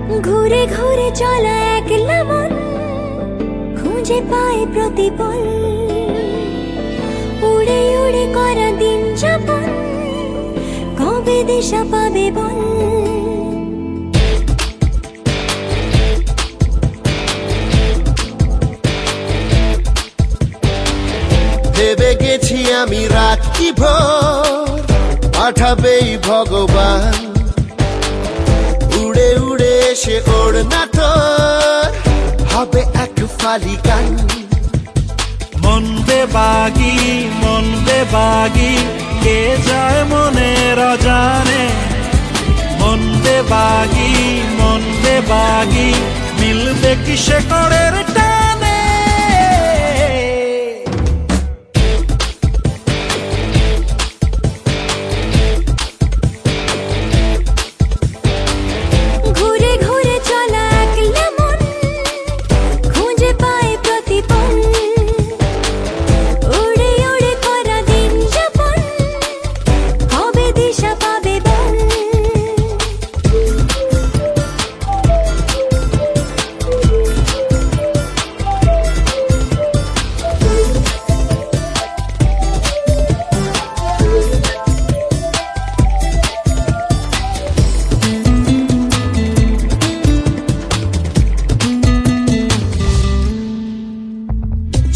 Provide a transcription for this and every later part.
ঘুরে ঘুরে চলা একলা মন খুঁজে পায় প্রতিপল, উড়ে উড়ে করা দিন যাপন কবে দিশা পাবে বল। ভেবে গেছি আমি রাত কি ভোর পাঠাবেই ভগবান, উড়ে উড়ে এসে ওর না তোর হবে এক ফালি গান। মন বেবাগি কে যায় মনের অজানে, মন বেবাগি মিলবে কি শেকড়ের টানে। ঘুরে ঘুরে চলা একলা মন খুঁজে পায় প্রতিপল, উড়ে উড়ে করা দিন যাপন কবে দিশা পাবে বল।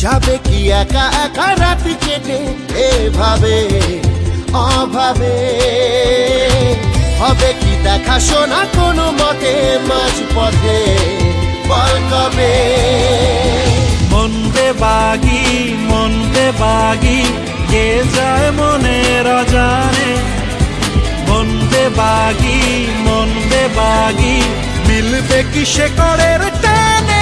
যাবে কি একা একা রাত কেটে এভাবে অভাবে, হবে কি দেখা শোনা কোনো মতে মাঝ পথে বল কবে। মন বেবাগি কে যায় মনের অজানে, মন বেবাগি মিলবে কি শেকড়ের টানে।